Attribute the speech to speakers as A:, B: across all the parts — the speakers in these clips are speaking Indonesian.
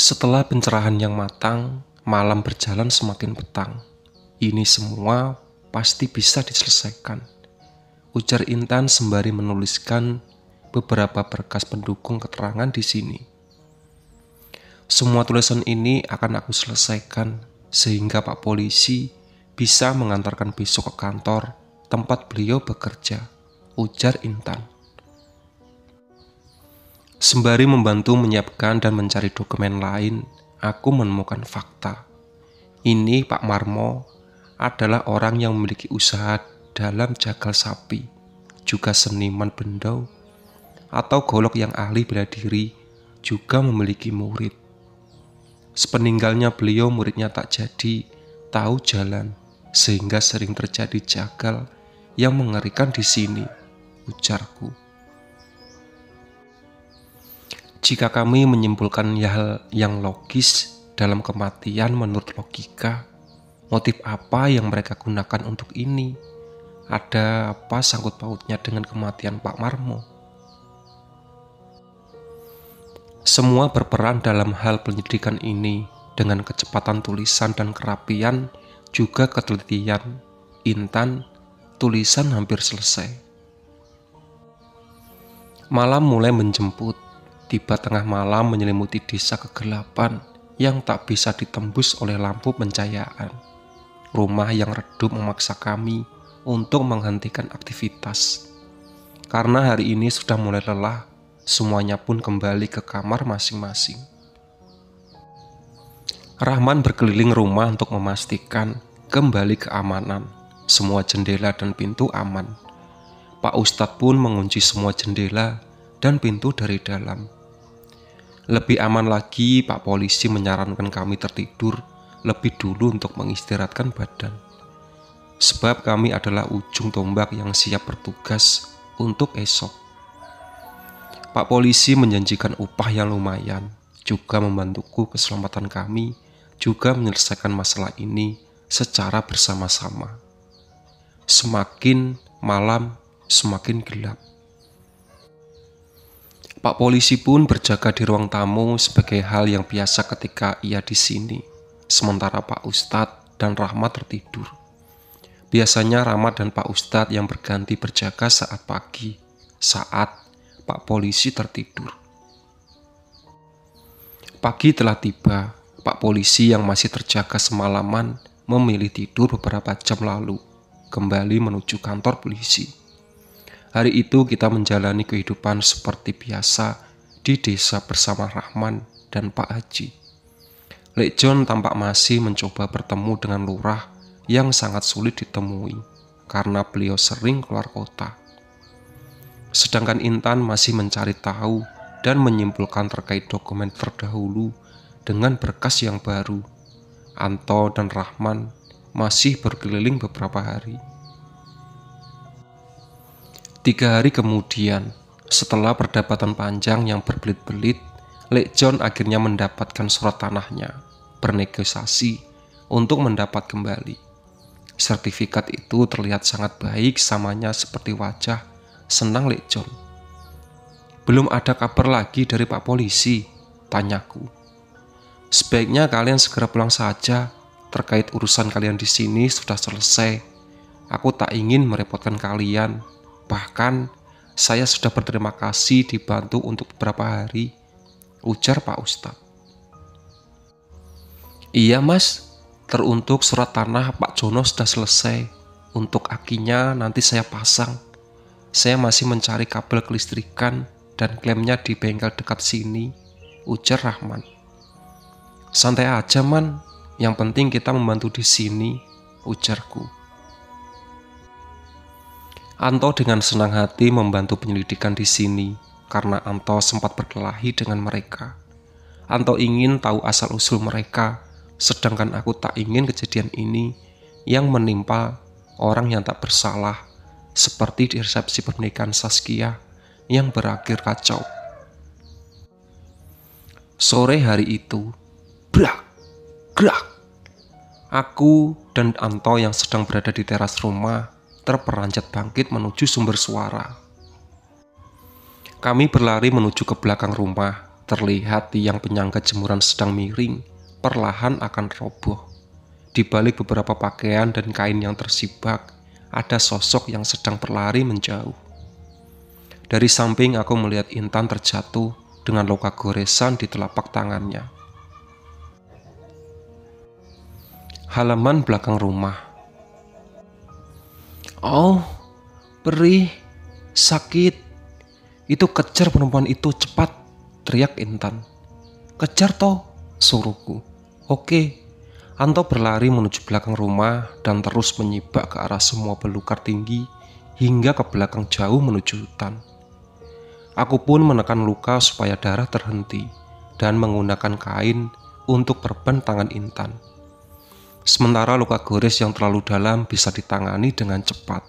A: Setelah pencerahan yang matang, malam berjalan semakin petang. Ini semua pasti bisa diselesaikan, ujar Intan sembari menuliskan beberapa berkas pendukung keterangan di sini. Semua tulisan ini akan aku selesaikan sehingga Pak Polisi bisa mengantarkan besok ke kantor tempat beliau bekerja, ujar Intan. Sembari membantu menyiapkan dan mencari dokumen lain, aku menemukan fakta. Ini Pak Marmo adalah orang yang memiliki usaha dalam jagal sapi, juga seniman bendau, atau golok yang ahli bela diri, juga memiliki murid. Sepeninggalnya beliau muridnya tak jadi tahu jalan, sehingga sering terjadi jagal yang mengerikan di sini, ujarku. Jika kami menyimpulkan hal yang logis dalam kematian menurut logika, motif apa yang mereka gunakan untuk ini? Ada apa sangkut pautnya dengan kematian Pak Marmo? Semua berperan dalam hal penyelidikan ini dengan kecepatan tulisan dan kerapian, juga ketelitian. Intan, tulisan hampir selesai. Malam mulai menjemput. Tiba tengah malam menyelimuti desa kegelapan yang tak bisa ditembus oleh lampu pencahayaan. Rumah yang redup memaksa kami untuk menghentikan aktivitas. Karena hari ini sudah mulai lelah, semuanya pun kembali ke kamar masing-masing. Rahman berkeliling rumah untuk memastikan kembali keamanan. Semua jendela dan pintu aman. Pak Ustadz pun mengunci semua jendela dan pintu dari dalam. Lebih aman lagi, Pak Polisi menyarankan kami tertidur lebih dulu untuk mengistirahatkan badan. Sebab kami adalah ujung tombak yang siap bertugas untuk esok. Pak Polisi menjanjikan upah yang lumayan, juga membantuku keselamatan kami, juga menyelesaikan masalah ini secara bersama-sama. Semakin malam, semakin gelap. Pak Polisi pun berjaga di ruang tamu sebagai hal yang biasa ketika ia di sini, sementara Pak Ustadz dan Rahmat tertidur. Biasanya Rahmat dan Pak Ustadz yang berganti berjaga saat pagi, saat Pak Polisi tertidur. Pagi telah tiba. Pak Polisi yang masih terjaga semalaman memilih tidur beberapa jam lalu, kembali menuju kantor polisi. Hari itu kita menjalani kehidupan seperti biasa di desa bersama Rahman dan Pak Haji. Lek John tampak masih mencoba bertemu dengan lurah yang sangat sulit ditemui karena beliau sering keluar kota. Sedangkan Intan masih mencari tahu dan menyimpulkan terkait dokumen terdahulu dengan berkas yang baru. Anto dan Rahman masih berkeliling beberapa hari. 3 hari kemudian, setelah perdebatan panjang yang berbelit-belit, Lek John akhirnya mendapatkan surat tanahnya, bernegosiasi untuk mendapat kembali. Sertifikat itu terlihat sangat baik, samanya seperti wajah senang Lek John. Belum ada kabar lagi dari Pak Polisi, tanyaku. Sebaiknya kalian segera pulang saja, terkait urusan kalian di sini sudah selesai. Aku tak ingin merepotkan kalian. Bahkan, saya sudah berterima kasih dibantu untuk beberapa hari, ujar Pak Ustadz. Iya mas, teruntuk surat tanah Pak Jono sudah selesai. Untuk akinya nanti saya pasang. Saya masih mencari kabel kelistrikan dan klaimnya di bengkel dekat sini, ujar Rahman. Santai aja man, yang penting kita membantu di sini, ujarku. Anto dengan senang hati membantu penyelidikan di sini karena Anto sempat berkelahi dengan mereka. Anto ingin tahu asal-usul mereka, sedangkan aku tak ingin kejadian ini yang menimpa orang yang tak bersalah, seperti di resepsi pernikahan Saskia yang berakhir kacau. Sore hari itu, brak, grak. Aku dan Anto yang sedang berada di teras rumah terperanjat bangkit menuju sumber suara. Kami berlari menuju ke belakang rumah. Terlihat tiang penyangga jemuran sedang miring, perlahan akan roboh. Di balik beberapa pakaian dan kain yang tersibak, ada sosok yang sedang berlari menjauh. Dari samping aku melihat Intan terjatuh dengan luka goresan di telapak tangannya. Halaman belakang rumah. Oh, perih, sakit. Itu kejar perempuan itu, cepat, teriak Intan. Kejar toh, suruhku. Oke. Anto berlari menuju belakang rumah dan terus menyibak ke arah semua belukar tinggi hingga ke belakang jauh menuju hutan. Aku pun menekan luka supaya darah terhenti dan menggunakan kain untuk perban tangan Intan. Sementara luka gores yang terlalu dalam bisa ditangani dengan cepat,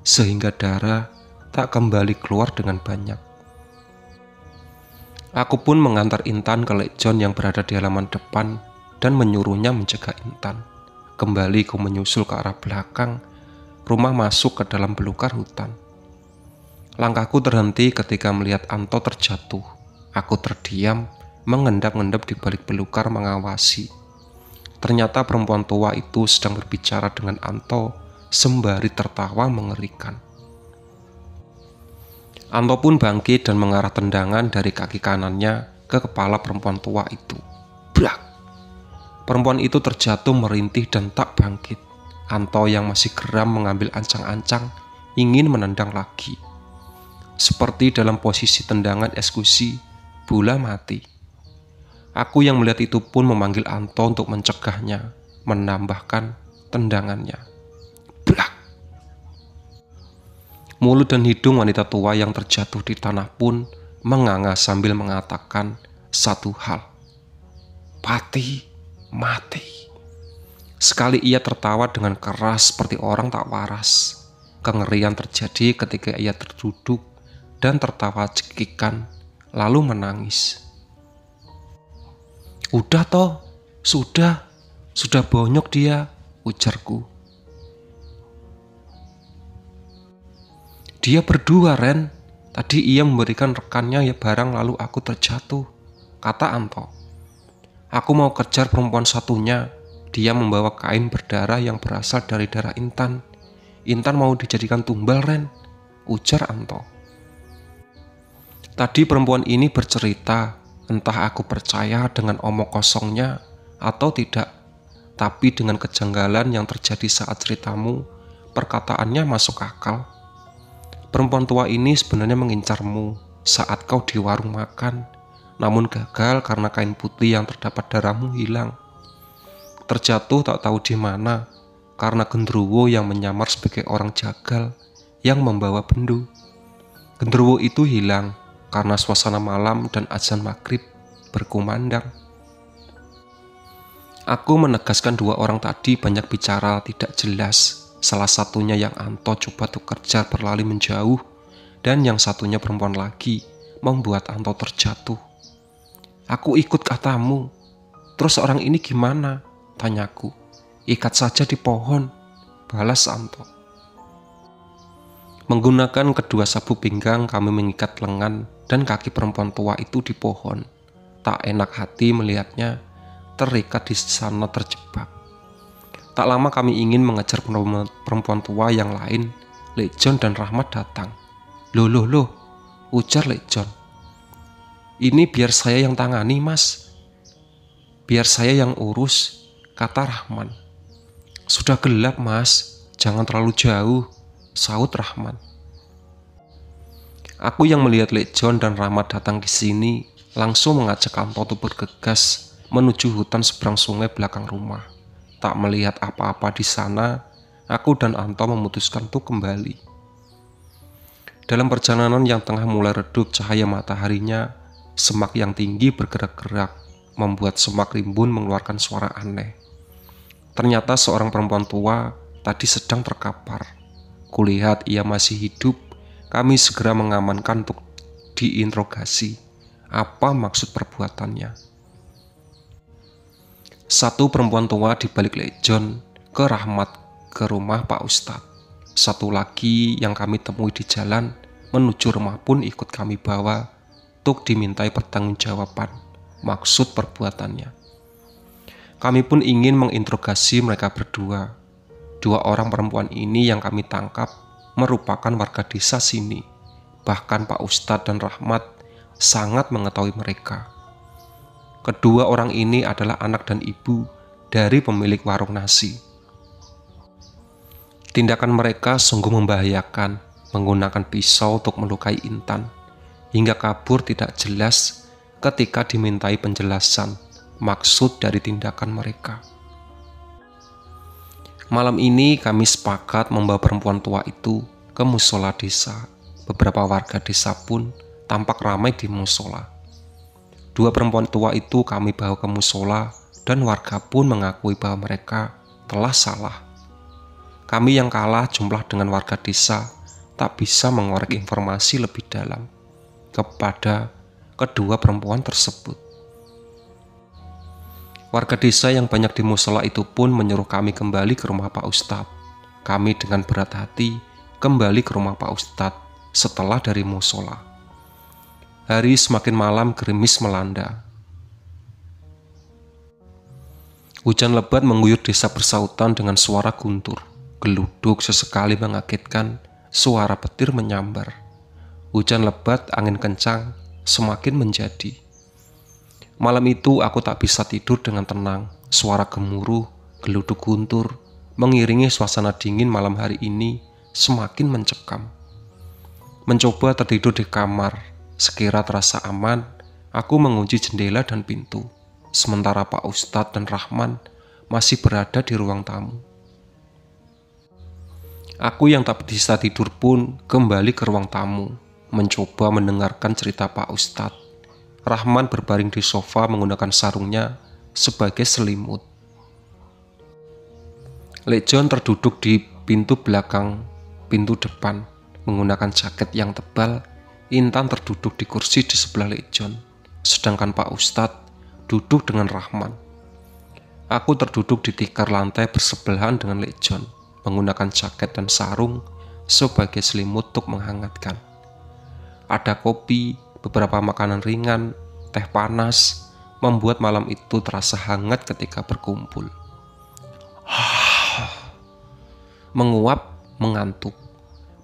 A: sehingga darah tak kembali keluar dengan banyak. Aku pun mengantar Intan ke Lek John yang berada di halaman depan dan menyuruhnya menjaga Intan. Kembali ku menyusul ke arah belakang rumah masuk ke dalam belukar hutan. Langkahku terhenti ketika melihat Anto terjatuh. Aku terdiam, mengendap-endap di balik belukar mengawasi. Ternyata perempuan tua itu sedang berbicara dengan Anto sembari tertawa mengerikan. Anto pun bangkit dan mengarah tendangan dari kaki kanannya ke kepala perempuan tua itu. Brak! Perempuan itu terjatuh merintih dan tak bangkit. Anto yang masih geram mengambil ancang-ancang ingin menendang lagi. Seperti dalam posisi tendangan eksekusi, bola mati. Aku yang melihat itu pun memanggil Anto untuk mencegahnya, menambahkan tendangannya. Brak! Mulut dan hidung wanita tua yang terjatuh di tanah pun menganga sambil mengatakan satu hal. Pati. Mati. Sekali ia tertawa dengan keras seperti orang tak waras. Kengerian terjadi ketika ia terduduk dan tertawa cekikan, lalu menangis. Udah toh, sudah bonyok dia, ujarku. Dia berdua, Ren. Tadi ia memberikan rekannya ya barang lalu aku terjatuh, kata Anto. Aku mau kejar perempuan satunya. Dia membawa kain berdarah yang berasal dari darah Intan. Intan mau dijadikan tumbal, Ren, ujar Anto. Tadi perempuan ini bercerita, entah aku percaya dengan omong kosongnya atau tidak. Tapi dengan kejanggalan yang terjadi saat ceritamu, perkataannya masuk akal. Perempuan tua ini sebenarnya mengincarmu saat kau di warung makan. Namun gagal karena kain putih yang terdapat darahmu hilang. Terjatuh tak tahu di mana karena genderuwo yang menyamar sebagai orang jagal yang membawa bendu. Genderuwo itu hilang karena suasana malam dan azan maghrib berkumandang. Aku menegaskan dua orang tadi banyak bicara tidak jelas. Salah satunya yang Anto coba tuh kejar berlari menjauh dan yang satunya perempuan lagi membuat Anto terjatuh. Aku ikut katamu. Terus orang ini gimana? Tanyaku. Ikat saja di pohon, balas Anto. Menggunakan kedua sabuk pinggang kami mengikat lengan dan kaki perempuan tua itu di pohon. Tak enak hati melihatnya terikat di sana terjebak. Tak lama kami ingin mengejar perempuan tua yang lain. Lek John dan Rahmat datang. Loh, ujar Lek John. Ini biar saya yang tangani, Mas. Biar saya yang urus, kata Rahman. Sudah gelap, Mas. Jangan terlalu jauh, saut Rahman. Aku yang melihat Lek John dan Rahmat datang ke sini, langsung mengajak Anto untuk bergegas menuju hutan seberang sungai belakang rumah. Tak melihat apa-apa di sana, aku dan Anto memutuskan untuk kembali. Dalam perjalanan yang tengah mulai redup cahaya mataharinya, semak yang tinggi bergerak-gerak, membuat semak rimbun mengeluarkan suara aneh. Ternyata seorang perempuan tua tadi sedang terkapar. Kulihat ia masih hidup, kami segera mengamankan untuk diinterogasi. Apa maksud perbuatannya? Satu perempuan tua di balik Lek John ke Rahmat ke rumah Pak Ustadz. Satu lagi yang kami temui di jalan menuju rumah pun ikut kami bawa untuk dimintai pertanggungjawaban maksud perbuatannya. Kami pun ingin menginterogasi mereka berdua. Dua orang perempuan ini yang kami tangkap merupakan warga desa sini. Bahkan Pak Ustadz dan Rahmat sangat mengetahui mereka. Kedua orang ini adalah anak dan ibu dari pemilik warung nasi. Tindakan mereka sungguh membahayakan, menggunakan pisau untuk melukai Intan, hingga kabur tidak jelas ketika dimintai penjelasan maksud dari tindakan mereka. Malam ini kami sepakat membawa perempuan tua itu ke musola desa. Beberapa warga desa pun tampak ramai di musola. Dua perempuan tua itu kami bawa ke musola dan warga pun mengakui bahwa mereka telah salah. Kami yang kalah jumlah dengan warga desa tak bisa mengorek informasi lebih dalam kepada kedua perempuan tersebut. Warga desa yang banyak di musola itu pun menyuruh kami kembali ke rumah Pak Ustadz. Kami dengan berat hati kembali ke rumah Pak Ustadz setelah dari musola. Hari semakin malam, gerimis melanda. Hujan lebat mengguyur desa Persautan dengan suara guntur. Geluduk sesekali mengagetkan, suara petir menyambar. Hujan lebat, angin kencang, semakin menjadi. Malam itu aku tak bisa tidur dengan tenang. Suara gemuruh, geluduk guntur, mengiringi suasana dingin malam hari ini semakin mencekam. Mencoba tertidur di kamar. Sekira terasa aman, aku mengunci jendela dan pintu. Sementara Pak Ustadz dan Rahman masih berada di ruang tamu. Aku yang tak bisa tidur pun kembali ke ruang tamu, mencoba mendengarkan cerita Pak Ustadz. Rahman berbaring di sofa menggunakan sarungnya sebagai selimut. Lek John terduduk di pintu belakang, pintu depan, menggunakan jaket yang tebal. Intan terduduk di kursi di sebelah Lek John, sedangkan Pak Ustadz duduk dengan Rahman. Aku terduduk di tikar lantai bersebelahan dengan Lek John, menggunakan jaket dan sarung sebagai selimut untuk menghangatkan. Ada kopi, beberapa makanan ringan, teh panas, membuat malam itu terasa hangat ketika berkumpul. Menguap, mengantuk.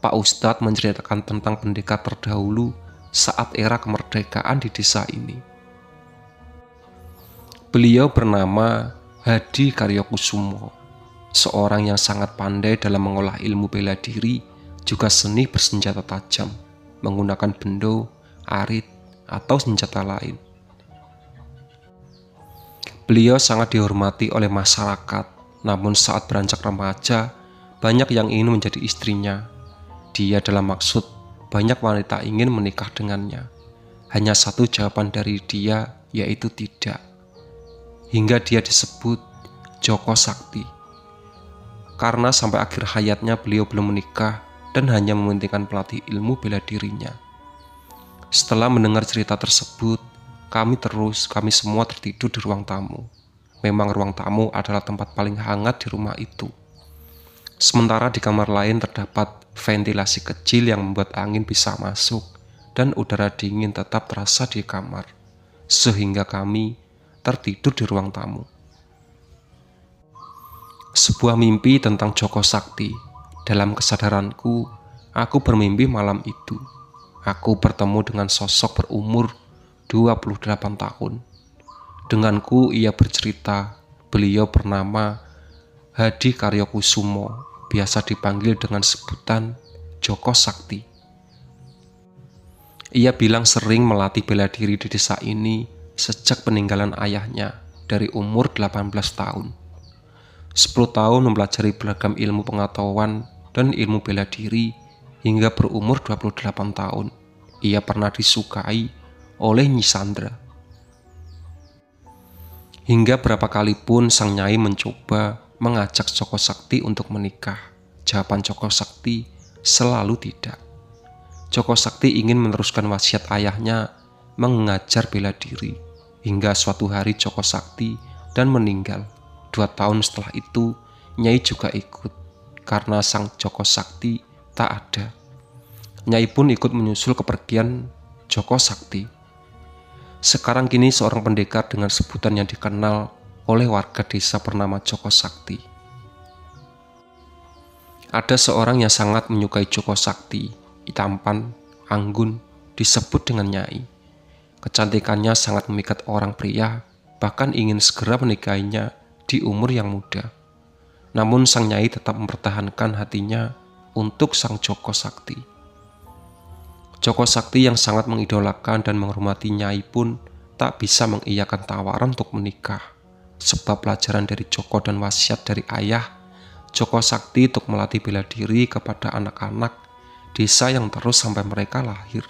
A: Pak Ustadz menceritakan tentang pendekar terdahulu saat era kemerdekaan di desa ini. Beliau bernama Hadi Karyokusumo, seorang yang sangat pandai dalam mengolah ilmu bela diri, juga seni bersenjata tajam, menggunakan bendo, arit, atau senjata lain. Beliau sangat dihormati oleh masyarakat, namun saat beranjak remaja, banyak yang ingin menjadi istrinya. Dia dalam maksud banyak wanita ingin menikah dengannya. Hanya satu jawaban dari dia, yaitu tidak. Hingga dia disebut Joko Sakti. Karena sampai akhir hayatnya beliau belum menikah dan hanya mementingkan pelatih ilmu bela dirinya. Setelah mendengar cerita tersebut, kami semua tertidur di ruang tamu. Memang ruang tamu adalah tempat paling hangat di rumah itu. Sementara di kamar lain terdapat ventilasi kecil yang membuat angin bisa masuk dan udara dingin tetap terasa di kamar, sehingga kami tertidur di ruang tamu. Sebuah mimpi tentang Joko Sakti. Dalam kesadaranku, aku bermimpi malam itu. Aku bertemu dengan sosok berumur 28 tahun. Denganku ia bercerita, beliau bernama Hadi Karyokusumo, biasa dipanggil dengan sebutan Joko Sakti. Ia bilang sering melatih bela diri di desa ini sejak peninggalan ayahnya dari umur 18 tahun. 10 tahun mempelajari beragam ilmu pengetahuan dan ilmu bela diri hingga berumur 28 tahun. Ia pernah disukai oleh Nyi Sandra. Hingga berapa kali pun sang nyai mencoba mengajak Joko Sakti untuk menikah. Jawaban Joko Sakti selalu tidak. Joko Sakti ingin meneruskan wasiat ayahnya mengajar bela diri. Hingga suatu hari Joko Sakti dan meninggal. 2 tahun setelah itu, Nyai juga ikut. Karena sang Joko Sakti tak ada. Nyai pun ikut menyusul kepergian Joko Sakti. Sekarang kini seorang pendekar dengan sebutan yang dikenal oleh warga desa bernama Joko Sakti. Ada seorang yang sangat menyukai Joko Sakti, tampan, anggun, disebut dengan Nyai. Kecantikannya sangat memikat orang pria, bahkan ingin segera menikahinya di umur yang muda. Namun sang Nyai tetap mempertahankan hatinya untuk sang Joko Sakti. Joko Sakti yang sangat mengidolakan dan menghormati Nyai pun tak bisa mengiyakan tawaran untuk menikah. Sebab pelajaran dari Joko dan wasiat dari ayah, Joko Sakti untuk melatih bela diri kepada anak-anak desa yang terus sampai mereka lahir.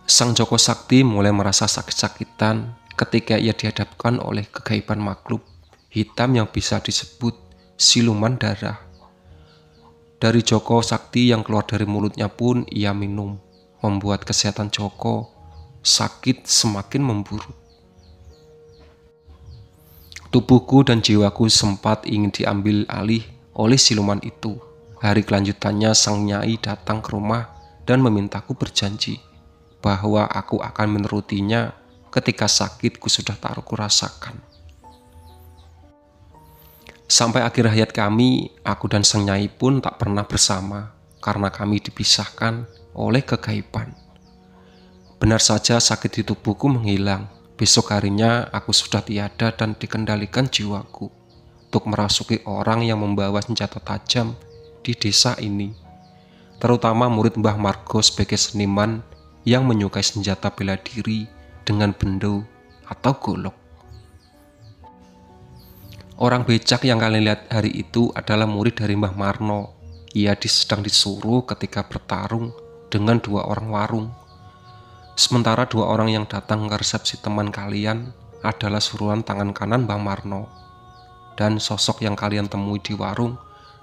A: Sang Joko Sakti mulai merasa sakit-sakitan ketika ia dihadapkan oleh kegaiban makhluk hitam yang bisa disebut siluman darah. Dari Joko Sakti yang keluar dari mulutnya pun ia minum, membuat kesehatan Joko sakit semakin memburuk. Tubuhku dan jiwaku sempat ingin diambil alih oleh siluman itu. Hari kelanjutannya sang Nyai datang ke rumah dan memintaku berjanji bahwa aku akan menurutinya ketika sakitku sudah tak kurasakan. Sampai akhir hayat kami, aku dan sang Nyai pun tak pernah bersama karena kami dipisahkan oleh kegaiban. Benar saja sakit di tubuhku menghilang. Besok harinya aku sudah tiada dan dikendalikan jiwaku untuk merasuki orang yang membawa senjata tajam di desa ini. Terutama murid Mbah Margo sebagai seniman yang menyukai senjata bela diri dengan bendo atau golok. Orang becak yang kalian lihat hari itu adalah murid dari Mbah Marno. Ia sedang disuruh ketika bertarung dengan 2 orang warung. Sementara 2 orang yang datang ke resepsi teman kalian adalah suruhan tangan kanan Mbah Marno. Dan sosok yang kalian temui di warung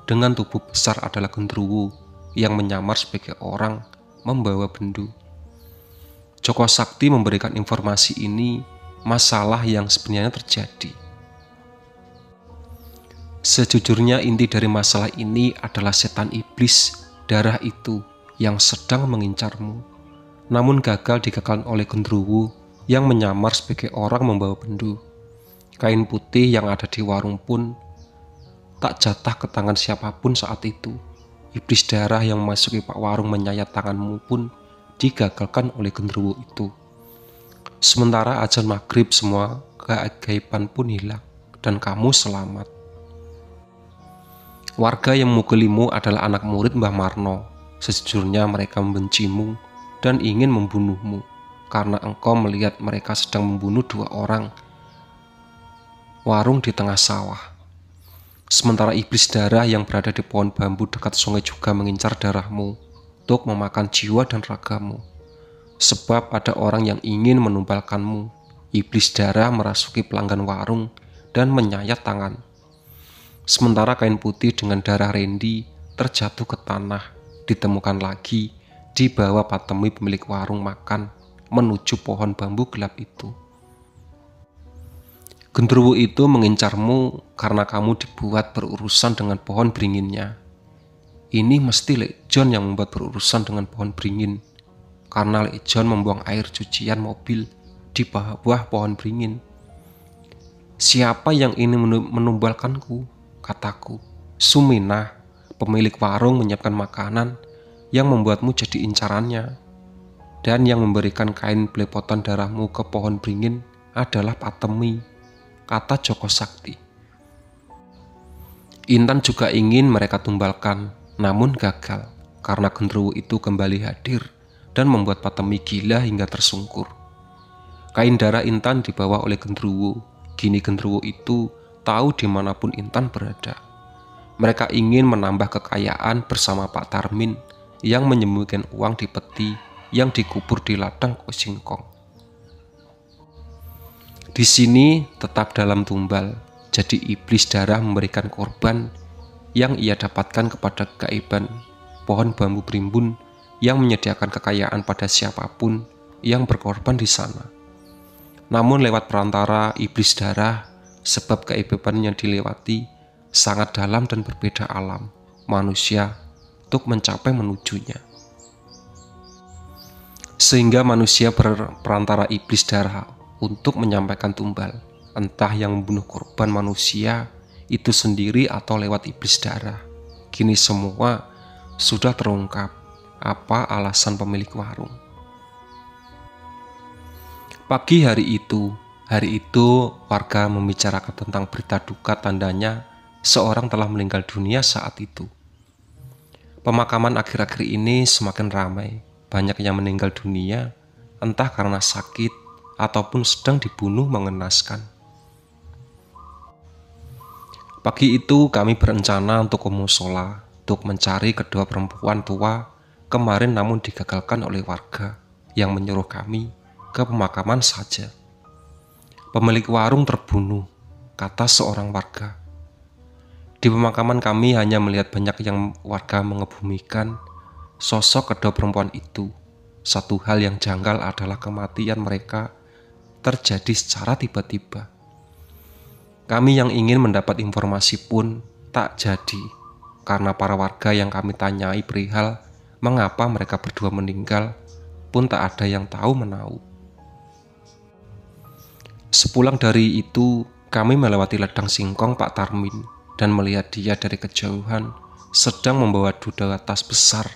A: dengan tubuh besar adalah Gendruwo yang menyamar sebagai orang membawa bendu. Joko Sakti memberikan informasi ini masalah yang sebenarnya terjadi. Sejujurnya inti dari masalah ini adalah setan iblis darah itu yang sedang mengincarmu. Namun gagal digagalkan oleh Gendruwo yang menyamar sebagai orang membawa bendu. Kain putih yang ada di warung pun tak jatah ke tangan siapapun saat itu. Iblis darah yang memasuki pak warung menyayat tanganmu pun digagalkan oleh Gendruwo itu. Sementara azan maghrib semua keajaiban pun hilang dan kamu selamat. Warga yang memukulimu adalah anak murid Mbah Marno. Sejujurnya mereka membencimu dan ingin membunuhmu karena engkau melihat mereka sedang membunuh 2 orang warung di tengah sawah. Sementara iblis darah yang berada di pohon bambu dekat sungai juga mengincar darahmu untuk memakan jiwa dan ragamu. Sebab ada orang yang ingin menumbalkanmu. Iblis darah merasuki pelanggan warung dan menyayat tangan. Sementara kain putih dengan darah Randy terjatuh ke tanah, ditemukan lagi di bawah patemi pemilik warung makan menuju pohon bambu gelap itu. Gendruwo itu mengincarmu karena kamu dibuat berurusan dengan pohon beringinnya. Ini mesti Lek John yang membuat berurusan dengan pohon beringin, karena Lek John membuang air cucian mobil di bawah pohon beringin. Siapa yang ini menumbalkanku? Kataku. Suminah, pemilik warung menyiapkan makanan yang membuatmu jadi incarannya. Dan yang memberikan kain belepotan darahmu ke pohon beringin adalah Patemi, kata Joko Sakti. Intan juga ingin mereka tumbalkan, namun gagal karena Gendruwo itu kembali hadir dan membuat Patemi gila hingga tersungkur. Kain darah Intan dibawa oleh Gendruwo. Kini Gendruwo itu tahu dimanapun Intan berada. Mereka ingin menambah kekayaan bersama Pak Tarmin yang menyembunyikan uang di peti yang dikubur di ladang Kosingkong. Di sini tetap dalam tumbal, jadi iblis darah memberikan korban yang ia dapatkan kepada keaiban pohon bambu berimbun yang menyediakan kekayaan pada siapapun yang berkorban di sana. Namun lewat perantara iblis darah, sebab keaiban yang dilewati sangat dalam dan berbeda alam manusia untuk mencapai menujunya. Sehingga manusia berperantara iblis darah untuk menyampaikan tumbal, entah yang membunuh korban manusia itu sendiri atau lewat iblis darah. Kini semua sudah terungkap apa alasan pemilik warung. Pagi hari itu warga membicarakan tentang berita duka, tandanya seorang telah meninggal dunia saat itu. Pemakaman akhir-akhir ini semakin ramai. Banyak yang meninggal dunia, entah karena sakit ataupun sedang dibunuh mengenaskan. Pagi itu kami berencana untuk ke musola, untuk mencari kedua perempuan tua kemarin, namun digagalkan oleh warga yang menyuruh kami ke pemakaman saja. Pemilik warung terbunuh, kata seorang warga. Di pemakaman kami hanya melihat banyak yang warga mengebumikan sosok kedua perempuan itu. Satu hal yang janggal adalah kematian mereka terjadi secara tiba-tiba. Kami yang ingin mendapat informasi pun tak jadi, karena para warga yang kami tanyai perihal mengapa mereka berdua meninggal pun tak ada yang tahu menahu. Sepulang dari itu, kami melewati ladang singkong Pak Tarmin dan melihat dia dari kejauhan sedang membawa 2 tas besar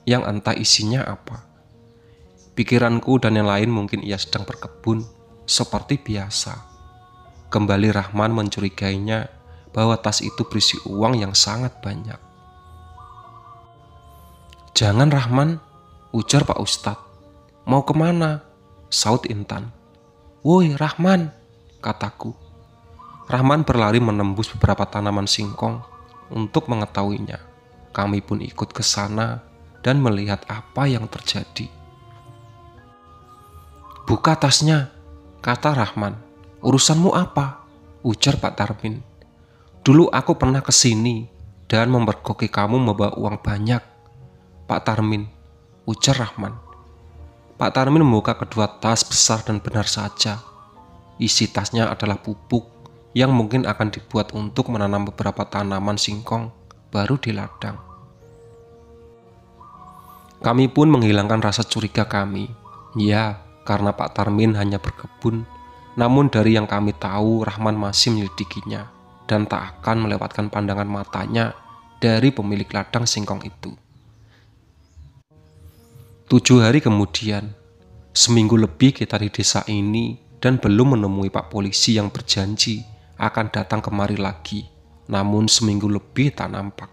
A: yang entah isinya apa. Pikiranku dan yang lain mungkin ia sedang berkebun seperti biasa. Kembali Rahman mencurigainya bahwa tas itu berisi uang yang sangat banyak. "Jangan Rahman," ujar Pak Ustadz. "Mau kemana?" saut Intan. "Woi Rahman," kataku. Rahman berlari menembus beberapa tanaman singkong untuk mengetahuinya. Kami pun ikut ke sana dan melihat apa yang terjadi. "Buka tasnya," kata Rahman. "Urusanmu apa?" ujar Pak Tarmin. "Dulu aku pernah ke sini dan memergoki kamu membawa uang banyak, Pak Tarmin," ujar Rahman. Pak Tarmin membuka kedua tas besar dan benar saja, isi tasnya adalah pupuk yang mungkin akan dibuat untuk menanam beberapa tanaman singkong baru di ladang. Kami pun menghilangkan rasa curiga kami. Ya, karena Pak Tarmin hanya berkebun, namun dari yang kami tahu Rahman masih menyelidikinya dan tak akan melewatkan pandangan matanya dari pemilik ladang singkong itu. 7 hari kemudian, seminggu lebih kita di desa ini dan belum menemui Pak Polisi yang berjanji akan datang kemari lagi, namun seminggu lebih tak nampak.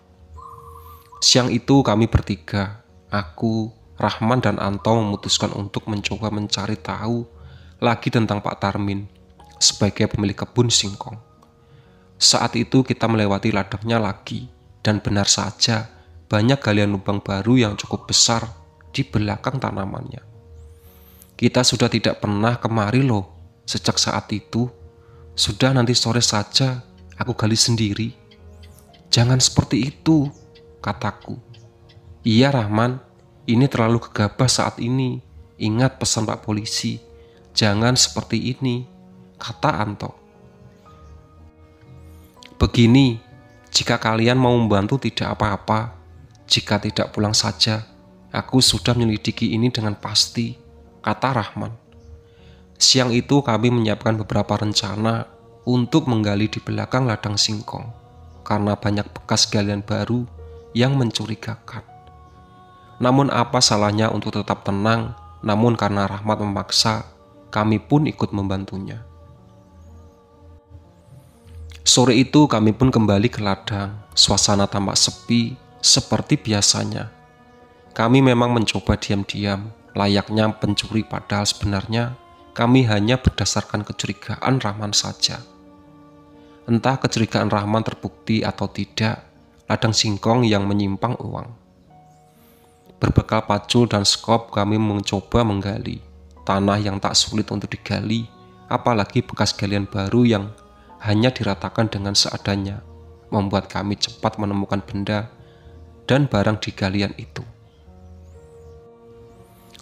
A: Siang itu kami bertiga, aku, Rahman dan Anto memutuskan untuk mencoba mencari tahu lagi tentang Pak Tarmin sebagai pemilik kebun singkong. Saat itu kita melewati ladangnya lagi dan benar saja banyak galian lubang baru yang cukup besar di belakang tanamannya. Kita sudah tidak pernah kemari loh sejak saat itu. Sudah nanti sore saja aku gali sendiri. "Jangan seperti itu," kataku. "Iya Rahman, ini terlalu gegabah saat ini. Ingat pesan Pak Polisi, jangan seperti ini," kata Anto. "Begini, jika kalian mau membantu tidak apa-apa. Jika tidak pulang saja, aku sudah menyelidiki ini dengan pasti," kata Rahman. Siang itu kami menyiapkan beberapa rencana untuk menggali di belakang ladang singkong, karena banyak bekas galian baru yang mencurigakan. Namun apa salahnya untuk tetap tenang, namun karena Rahmat memaksa, kami pun ikut membantunya. Sore itu kami pun kembali ke ladang, suasana tampak sepi seperti biasanya. Kami memang mencoba diam-diam, layaknya pencuri, padahal sebenarnya kami hanya berdasarkan kecurigaan Rahman saja. Entah kecurigaan Rahman terbukti atau tidak, ladang singkong yang menyimpang uang. Berbekal pacul dan skop kami mencoba menggali. Tanah yang tak sulit untuk digali, apalagi bekas galian baru yang hanya diratakan dengan seadanya, membuat kami cepat menemukan benda dan barang di galian itu.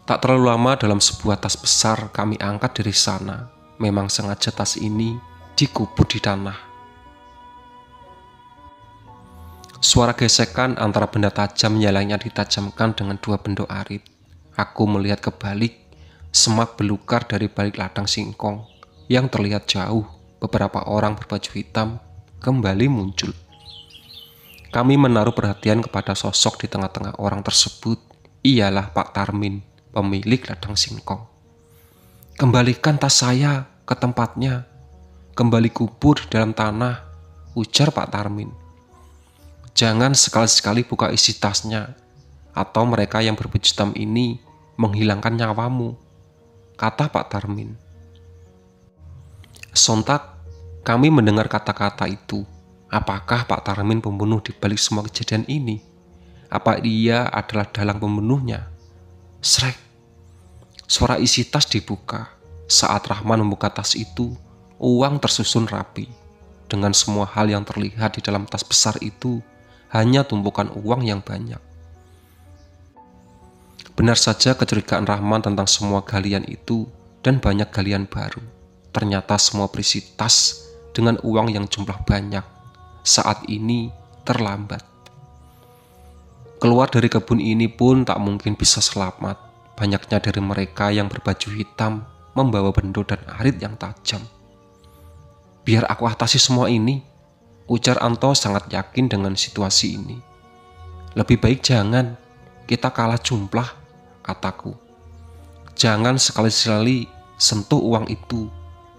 A: Tak terlalu lama dalam sebuah tas besar kami angkat dari sana. Memang sengaja tas ini dikubur di tanah. Suara gesekan antara benda tajam nyalanya ditajamkan dengan 2 bendok arit. Aku melihat ke balik, semak belukar dari balik ladang singkong yang terlihat jauh. Beberapa orang berbaju hitam kembali muncul. Kami menaruh perhatian kepada sosok di tengah-tengah orang tersebut. Ialah Pak Tarmin, pemilik ladang singkong. "Kembalikan tas saya ke tempatnya. Kembali kubur di dalam tanah," ujar Pak Tarmin. "Jangan sekali-sekali buka isi tasnya, atau mereka yang berbaju hitam ini menghilangkan nyawamu," kata Pak Tarmin. Sontak kami mendengar kata-kata itu. Apakah Pak Tarmin pembunuh di balik semua kejadian ini? Apa dia adalah dalang pembunuhnya? Srek. Suara isi tas dibuka. Saat Rahman membuka tas itu, uang tersusun rapi. Dengan semua hal yang terlihat di dalam tas besar itu, hanya tumpukan uang yang banyak. Benar saja kecurigaan Rahman tentang semua galian itu dan banyak galian baru. Ternyata semua berisi tas dengan uang yang jumlah banyak. Saat ini terlambat. Keluar dari kebun ini pun tak mungkin bisa selamat. Banyaknya dari mereka yang berbaju hitam membawa bendo dan arit yang tajam. "Biar aku atasi semua ini," ujar Anto sangat yakin dengan situasi ini. "Lebih baik jangan, kita kalah jumlah," kataku. "Jangan sekali-sekali sentuh uang itu.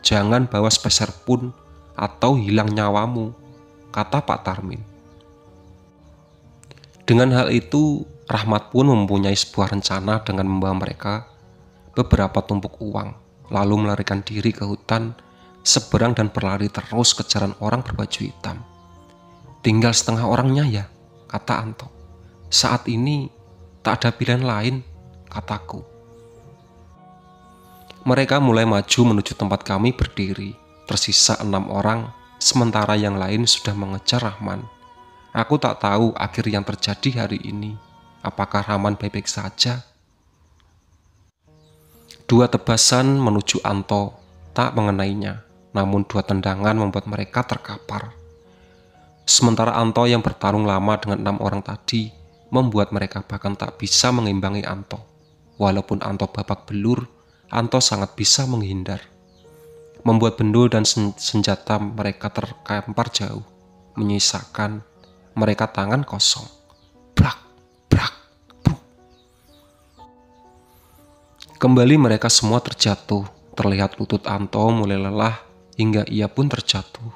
A: Jangan bawa sepeser pun atau hilang nyawamu," kata Pak Tarmin. Dengan hal itu, Rahmat pun mempunyai sebuah rencana dengan membawa mereka beberapa tumpuk uang, lalu melarikan diri ke hutan seberang dan berlari terus kejaran orang berbaju hitam. "Tinggal setengah orangnya ya," kata Anto. "Saat ini tak ada pilihan lain," kataku. Mereka mulai maju menuju tempat kami berdiri. Tersisa 6 orang, sementara yang lain sudah mengejar Rahman. Aku tak tahu akhir yang terjadi hari ini. Apakah Rahman baik-baik saja? 2 tebasan menuju Anto tak mengenainya, namun 2 tendangan membuat mereka terkapar. Sementara Anto yang bertarung lama dengan 6 orang tadi membuat mereka bahkan tak bisa mengimbangi Anto. Walaupun Anto babak belur, Anto sangat bisa menghindar. Membuat bendo dan senjata mereka terkampar jauh, menyisakan mereka tangan kosong. Brak, brak, bruk. Kembali mereka semua terjatuh. Terlihat lutut Anto mulai lelah hingga ia pun terjatuh.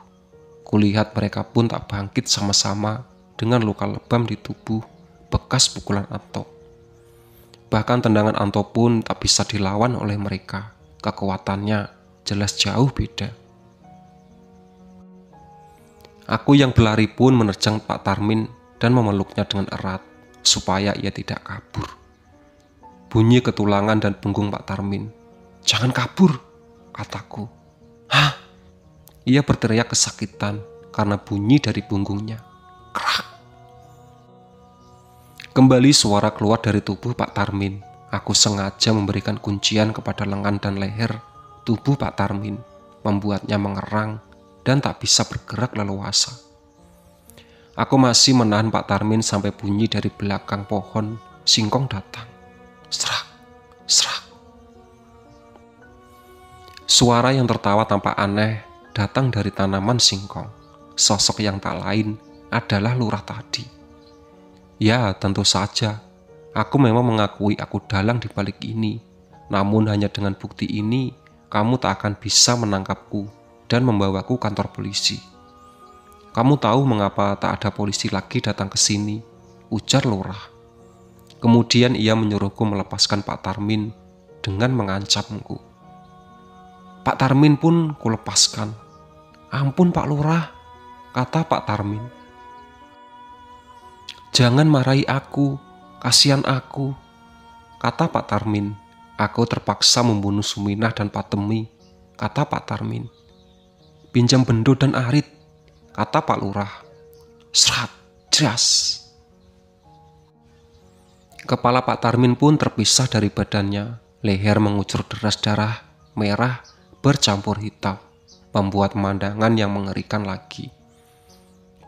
A: Kulihat mereka pun tak bangkit sama-sama dengan luka lebam di tubuh bekas pukulan Anto. Bahkan tendangan Anto pun tak bisa dilawan oleh mereka. Kekuatannya jelas jauh beda. Aku yang berlari pun menerjang Pak Tarmin dan memeluknya dengan erat supaya ia tidak kabur. Bunyi ketulangan dan punggung Pak Tarmin. "Jangan kabur," kataku. "Hah?" Ia berteriak kesakitan karena bunyi dari punggungnya. Krak. Kembali suara keluar dari tubuh Pak Tarmin. Aku sengaja memberikan kuncian kepada lengan dan leher tubuh Pak Tarmin, membuatnya mengerang dan tak bisa bergerak leluasa. Aku masih menahan Pak Tarmin sampai bunyi dari belakang pohon singkong datang. Serak, serak. Suara yang tertawa tampak aneh datang dari tanaman singkong. Sosok yang tak lain adalah lurah tadi. Ya, tentu saja. Aku memang mengakui aku dalang di balik ini. Namun hanya dengan bukti ini, kamu tak akan bisa menangkapku dan membawaku kantor polisi. "Kamu tahu mengapa tak ada polisi lagi datang ke sini?" ujar lurah. Kemudian ia menyuruhku melepaskan Pak Tarmin dengan mengancamku. Pak Tarmin pun kulepaskan. "Ampun Pak Lurah," kata Pak Tarmin. "Jangan marahi aku, kasihan aku," kata Pak Tarmin. "Aku terpaksa membunuh Suminah dan Patemi," kata Pak Tarmin. "Pinjam bendo dan arit," kata Pak Lurah. Serat, jeras. Kepala Pak Tarmin pun terpisah dari badannya. Leher mengucur deras darah merah bercampur hitam, membuat pemandangan yang mengerikan lagi.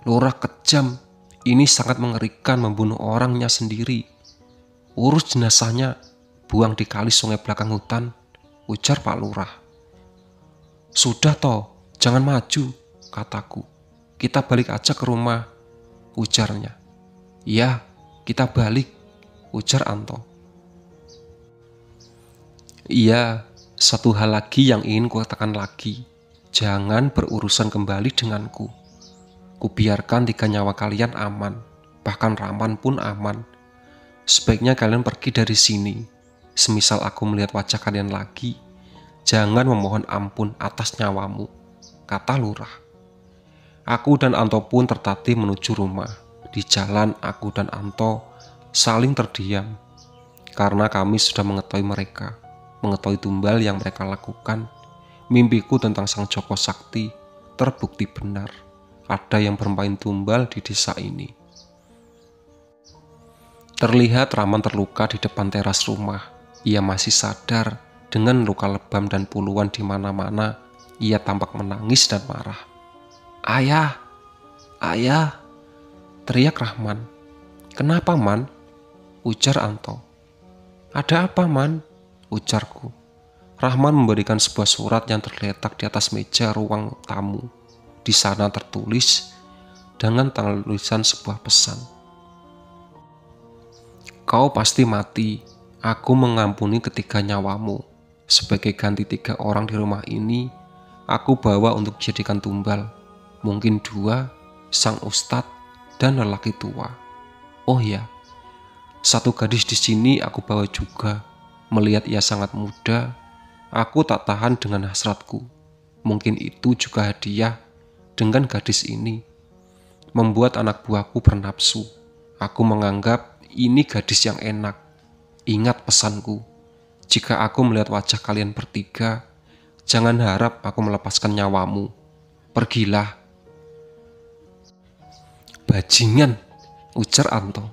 A: Lurah kejam. Ini sangat mengerikan, membunuh orangnya sendiri. Urus jenazahnya, buang di kali sungai belakang hutan, ujar Pak Lurah. Sudah toh, jangan maju, kataku. Kita balik aja ke rumah, ujarnya. Ya, kita balik, ujar Anto. Iya, satu hal lagi yang ingin kukatakan lagi. Jangan berurusan kembali denganku. Kubiarkan 3 nyawa kalian aman, bahkan Rahman pun aman. Sebaiknya kalian pergi dari sini. Semisal aku melihat wajah kalian lagi, jangan memohon ampun atas nyawamu, kata Lurah. Aku dan Anto pun tertatih menuju rumah. Di jalan aku dan Anto saling terdiam, karena kami sudah mengetahui tumbal yang mereka lakukan. Mimpiku tentang Sang Joko Sakti terbukti benar. Ada yang bermain tumbal di desa ini. Terlihat Rahman terluka di depan teras rumah. Ia masih sadar dengan luka lebam dan puluhan di mana-mana. Ia tampak menangis dan marah. Ayah, ayah, teriak Rahman. Kenapa, Man? Ujar Anto. Ada apa, Man? Ujarku. Rahman memberikan sebuah surat yang terletak di atas meja ruang tamu. Di sana tertulis dengan tulisan sebuah pesan. Kau pasti mati. Aku mengampuni ketiga nyawamu. Sebagai ganti 3 orang di rumah ini, aku bawa untuk dijadikan tumbal. Mungkin 2, sang ustadz dan lelaki tua. Oh ya, 1 gadis di sini aku bawa juga. Melihat ia sangat muda, aku tak tahan dengan hasratku. Mungkin itu juga hadiah dengan gadis ini. Membuat anak buahku bernafsu. Aku menganggap ini gadis yang enak. Ingat pesanku. Jika aku melihat wajah kalian bertiga, jangan harap aku melepaskan nyawamu. Pergilah. Bajingan, ujar Anto.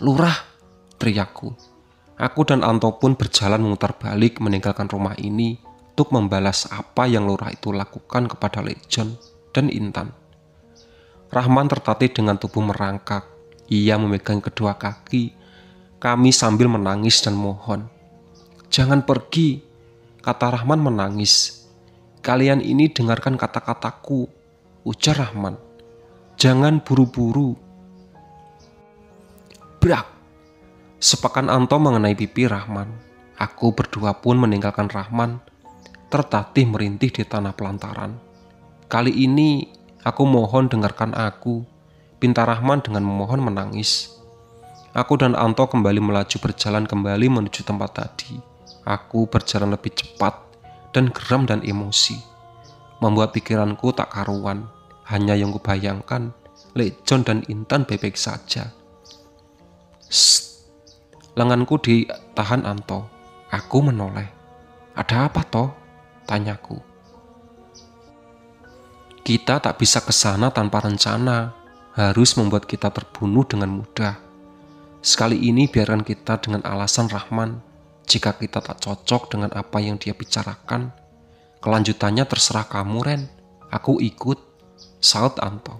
A: Lurah, teriakku. Aku dan Anto pun berjalan memutar balik meninggalkan rumah ini untuk membalas apa yang Lurah itu lakukan kepada Lejon dan Intan. Rahman tertatih dengan tubuh merangkak. Ia memegang kedua kaki kami sambil menangis dan mohon. Jangan pergi, kata Rahman menangis. Kalian ini dengarkan kata-kataku, ujar Rahman. Jangan buru-buru. Brak! Sepakan Anto mengenai pipi Rahman. Aku berdua pun meninggalkan Rahman, tertatih merintih di tanah pelantaran. Kali ini aku mohon dengarkan aku, pinta Rahman dengan memohon menangis. Aku dan Anto kembali melaju berjalan kembali menuju tempat tadi. Aku berjalan lebih cepat dan geram dan emosi. Membuat pikiranku tak karuan. Hanya yang kubayangkan, Lejon dan Intan baik-baik saja. Sst. Lenganku ditahan Anto. Aku menoleh. Ada apa toh? Tanyaku. Kita tak bisa ke sana tanpa rencana. Harus membuat kita terbunuh dengan mudah. Sekali ini biarkan kita dengan alasan Rahman. Jika kita tak cocok dengan apa yang dia bicarakan, kelanjutannya terserah kamu, Ren. Aku ikut, saut Anto.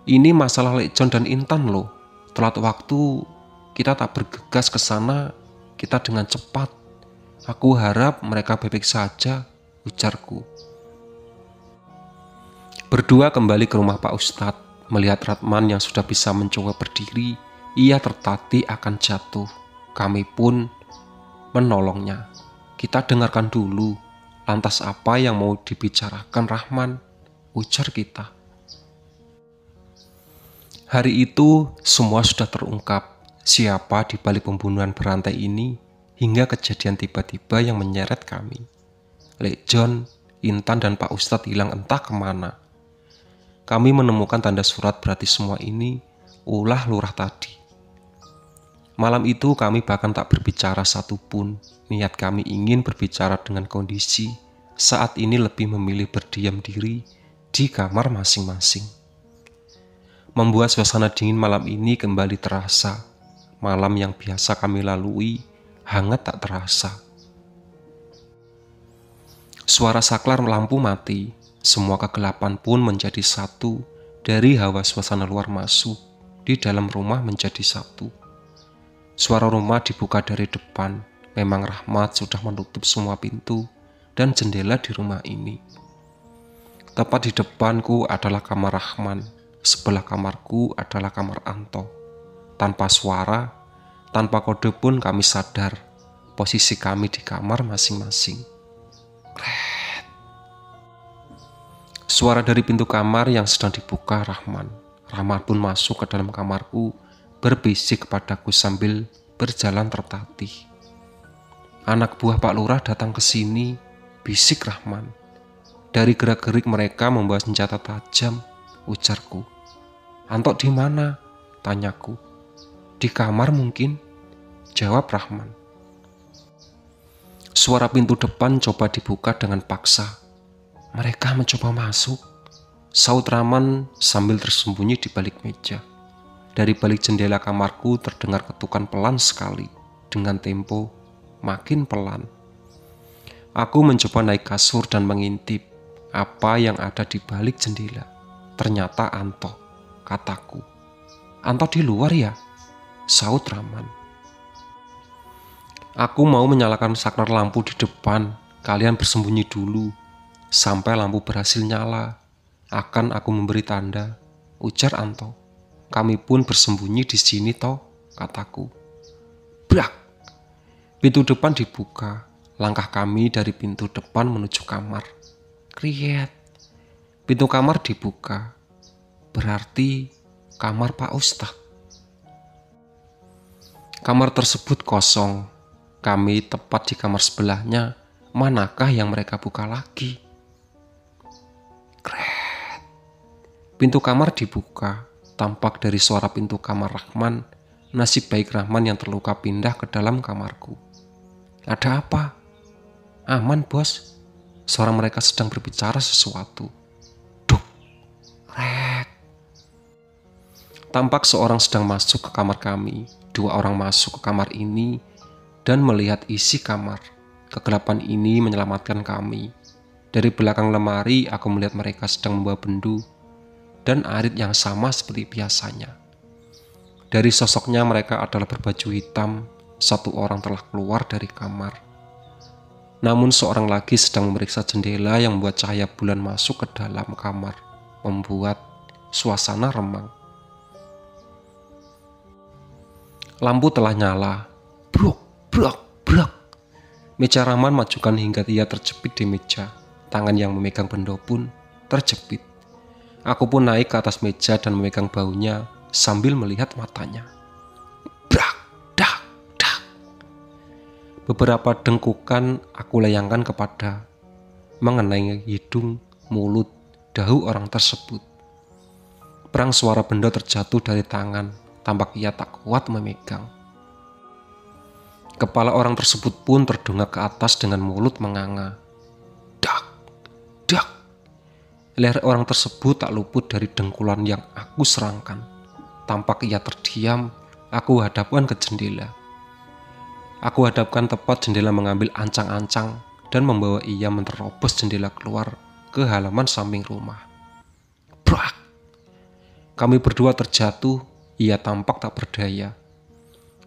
A: Ini masalah Lejon dan Intan loh. Telat waktu, kita tak bergegas ke sana, kita dengan cepat. Aku harap mereka baik-baik saja, ujarku. Berdua kembali ke rumah Pak Ustadz. Melihat Rahman yang sudah bisa mencoba berdiri, ia tertatih akan jatuh. Kami pun menolongnya. Kita dengarkan dulu, lantas apa yang mau dibicarakan Rahman, ujar kita. Hari itu semua sudah terungkap. Siapa di balik pembunuhan berantai ini hingga kejadian tiba-tiba yang menyeret kami. Lejon, Intan dan Pak Ustadz hilang entah kemana. Kami menemukan tanda surat berarti semua ini ulah Lurah tadi. Malam itu kami bahkan tak berbicara satupun. Niat kami ingin berbicara dengan kondisi saat ini lebih memilih berdiam diri di kamar masing-masing. Membuat suasana dingin malam ini kembali terasa. Malam yang biasa kami lalui hangat tak terasa. Suara saklar lampu mati. Semua kegelapan pun menjadi satu. Dari hawa suasana luar masuk, di dalam rumah menjadi satu. Suara rumah dibuka dari depan. Memang Rahmat sudah menutup semua pintu dan jendela di rumah ini. Tepat di depanku adalah kamar Rahman, sebelah kamarku adalah kamar Anto. Tanpa suara, tanpa kode pun kami sadar posisi kami di kamar masing-masing. Kret. Suara dari pintu kamar yang sedang dibuka Rahman. Rahman pun masuk ke dalam kamarku, berbisik kepadaku sambil berjalan tertatih. Anak buah Pak Lurah datang ke sini, bisik Rahman. Dari gerak-gerik mereka membawa senjata tajam, ujarku. Anto di mana? Tanyaku. Di kamar mungkin, jawab Rahman. Suara pintu depan coba dibuka dengan paksa. Mereka mencoba masuk. Saut Rahman sambil tersembunyi di balik meja. Dari balik jendela kamarku terdengar ketukan pelan sekali, dengan tempo makin pelan. Aku mencoba naik kasur dan mengintip apa yang ada di balik jendela. Ternyata Anto, kataku. Anto di luar ya? Saut Rahman. Aku mau menyalakan saklar lampu di depan. Kalian bersembunyi dulu. Sampai lampu berhasil nyala, akan aku memberi tanda, ujar Anto. Kami pun bersembunyi di sini toh, kataku. Brak! Pintu depan dibuka. Langkah kami dari pintu depan menuju kamar. Kriet! Pintu kamar dibuka. Berarti kamar Pak Ustadz. Kamar tersebut kosong. Kami tepat di kamar sebelahnya. Manakah yang mereka buka lagi? Kret! Pintu kamar dibuka. Tampak dari suara pintu kamar Rahman, nasib baik Rahman yang terluka pindah ke dalam kamarku. Ada apa? Aman, bos. Suara mereka sedang berbicara sesuatu. Duk! Rek! Tampak seorang sedang masuk ke kamar kami. 2 orang masuk ke kamar ini dan melihat isi kamar. Kegelapan ini menyelamatkan kami. Dari belakang lemari, aku melihat mereka sedang membawa bendu dan arit yang sama seperti biasanya. Dari sosoknya mereka adalah berbaju hitam. 1 orang telah keluar dari kamar. Namun seorang lagi sedang memeriksa jendela yang membuat cahaya bulan masuk ke dalam kamar, membuat suasana remang. Lampu telah nyala. Brok, brok, brok. Meja Rahman majukan hingga ia terjepit di meja. Tangan yang memegang benda pun terjepit. Aku pun naik ke atas meja dan memegang baunya sambil melihat matanya. Brak, dak, dak. Beberapa dengkukan aku layangkan kepada mengenai hidung, mulut, dahu orang tersebut. Perang suara benda terjatuh dari tangan, tampak ia tak kuat memegang. Kepala orang tersebut pun terdongak ke atas dengan mulut menganga. Dak, dak. Leher orang tersebut tak luput dari dengkulan yang aku serangkan. Tampak ia terdiam, aku hadapkan ke jendela. Aku hadapkan tepat jendela mengambil ancang-ancang dan membawa ia menerobos jendela keluar ke halaman samping rumah. Brak! Kami berdua terjatuh, ia tampak tak berdaya.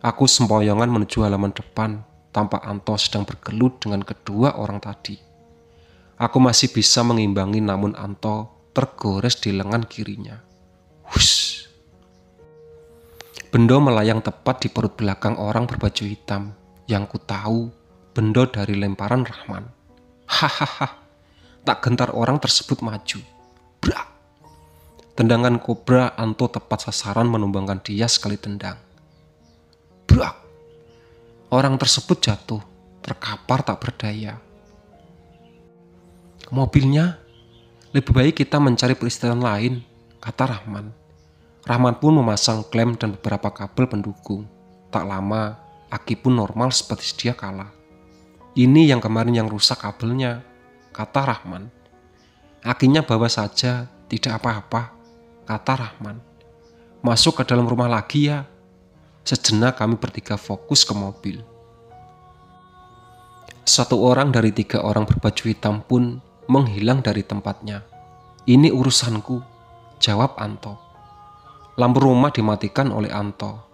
A: Aku sempoyongan menuju halaman depan, tampak Anto sedang bergelut dengan kedua orang tadi. Aku masih bisa mengimbangi, namun Anto tergores di lengan kirinya. Hush! Benda melayang tepat di perut belakang orang berbaju hitam. Yang ku tahu, benda dari lemparan Rahman. Hahaha! Tak gentar orang tersebut maju. Brak! Tendangan kobra Anto tepat sasaran menumbangkan dia sekali tendang. Brak! Orang tersebut jatuh, terkapar tak berdaya. Mobilnya, lebih baik kita mencari peristirahatan lain, kata Rahman. Rahman pun memasang klem dan beberapa kabel pendukung. Tak lama, aki pun normal seperti sedia kala. Ini yang kemarin yang rusak kabelnya, kata Rahman. Akinya bawa saja, tidak apa-apa, kata Rahman. Masuk ke dalam rumah lagi ya. Sejenak kami bertiga fokus ke mobil. 1 orang dari 3 orang berbaju hitam pun menghilang dari tempatnya. Ini urusanku, jawab Anto. Lampu rumah dimatikan oleh Anto.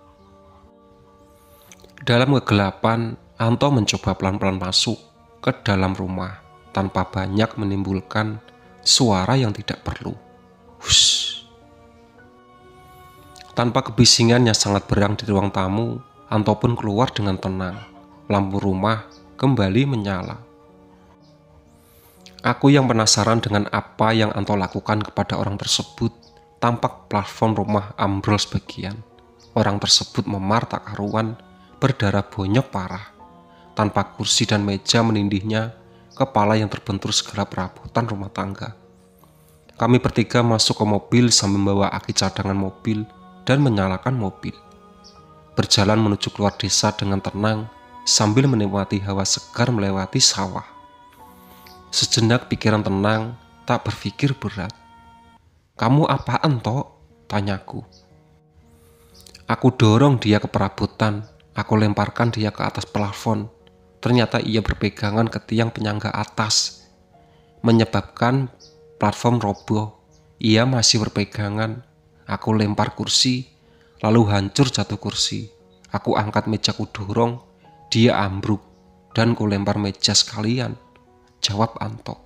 A: Dalam kegelapan, Anto mencoba pelan-pelan masuk ke dalam rumah tanpa banyak menimbulkan suara yang tidak perlu. Hush. Tanpa kebisingan yang sangat berang di ruang tamu, Anto pun keluar dengan tenang. Lampu rumah kembali menyala. Aku yang penasaran dengan apa yang Anto lakukan kepada orang tersebut. Tampak plafon rumah ambrol sebagian. Orang tersebut memar tak karuan, berdarah bonyok parah. Tanpa kursi dan meja menindihnya, kepala yang terbentur segala perabotan rumah tangga. Kami bertiga masuk ke mobil sambil membawa aki cadangan mobil dan menyalakan mobil. Berjalan menuju keluar desa dengan tenang sambil menikmati hawa segar melewati sawah. Sejenak pikiran tenang, tak berpikir berat. "Kamu apaan, Tok?" tanyaku. Aku dorong dia ke perabotan, aku lemparkan dia ke atas plafon. Ternyata ia berpegangan ke tiang penyangga atas, menyebabkan platform roboh. Ia masih berpegangan. Aku lempar kursi, lalu hancur jatuh kursi. Aku angkat meja ku dorong, dia ambruk, dan ku lempar meja sekalian, jawab Anto.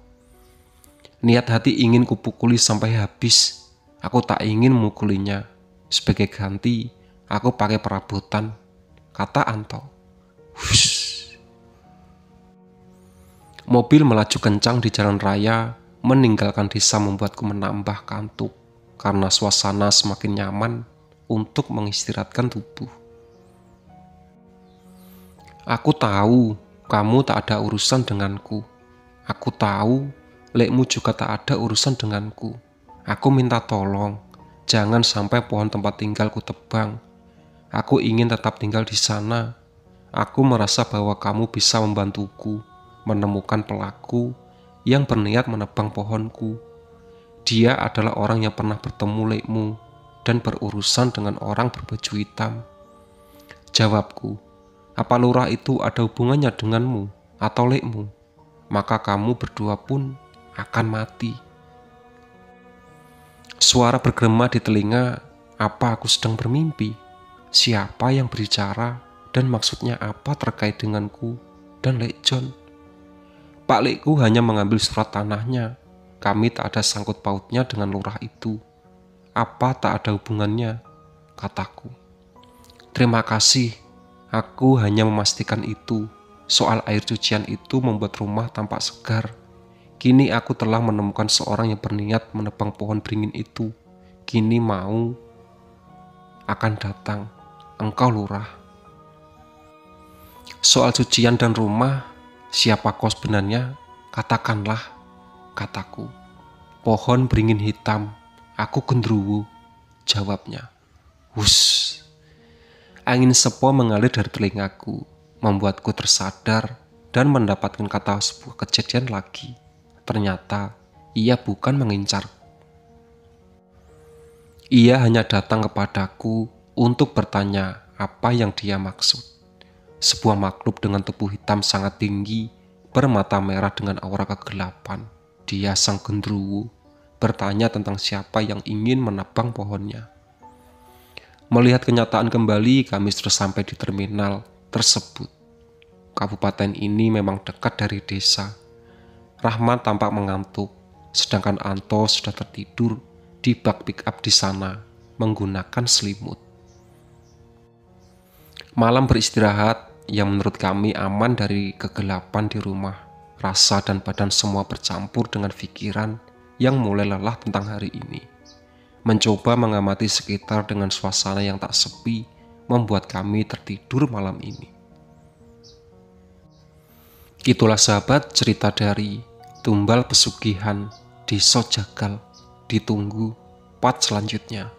A: Niat hati ingin kupukuli sampai habis. Aku tak ingin memukulinya. Sebagai ganti, aku pakai perabotan, kata Anto. Hush. Mobil melaju kencang di jalan raya, meninggalkan desa membuatku menambah kantuk karena suasana semakin nyaman untuk mengistirahatkan tubuh. Aku tahu kamu tak ada urusan denganku. Aku tahu lekmu juga tak ada urusan denganku. Aku minta tolong, jangan sampai pohon tempat tinggalku tebang. Aku ingin tetap tinggal di sana. Aku merasa bahwa kamu bisa membantuku menemukan pelaku yang berniat menebang pohonku. Dia adalah orang yang pernah bertemu lekmu dan berurusan dengan orang berbaju hitam. Jawabku, apa lurah itu ada hubungannya denganmu atau lekmu? Maka kamu berdua pun akan mati. Suara bergema di telinga. Apa aku sedang bermimpi? Siapa yang berbicara dan maksudnya apa terkait denganku dan Lek John? Pak Lekku hanya mengambil surat tanahnya. Kami tak ada sangkut pautnya dengan lurah itu. Apa tak ada hubungannya? Kataku. Terima kasih. Aku hanya memastikan itu. Soal air cucian itu membuat rumah tampak segar. Kini aku telah menemukan seorang yang berniat menebang pohon beringin itu. Kini mau akan datang. Engkau lurah. Soal cucian dan rumah, siapa kau sebenarnya? Katakanlah, kataku. Pohon beringin hitam, aku genderuwo, jawabnya. Hus. Angin sepo mengalir dari telingaku, membuatku tersadar dan mendapatkan kata sebuah kejadian lagi. Ternyata ia bukan mengincar. Ia hanya datang kepadaku untuk bertanya apa yang dia maksud. Sebuah makhluk dengan tubuh hitam sangat tinggi, bermata merah dengan aura kegelapan. Dia sang genderuwo, bertanya tentang siapa yang ingin menebang pohonnya. Melihat kenyataan kembali, kami sudah sampai di terminal tersebut. Kabupaten ini memang dekat dari desa. Rahmat tampak mengantuk, sedangkan Anto sudah tertidur di bak pick-up di sana menggunakan selimut. Malam beristirahat yang menurut kami aman dari kegelapan di rumah. Rasa dan badan semua bercampur dengan pikiran yang mulai lelah tentang hari ini. Mencoba mengamati sekitar dengan suasana yang tak sepi membuat kami tertidur malam ini. Itulah sahabat cerita dari Tumbal Pesugihan Desa Jagal. Ditunggu part selanjutnya.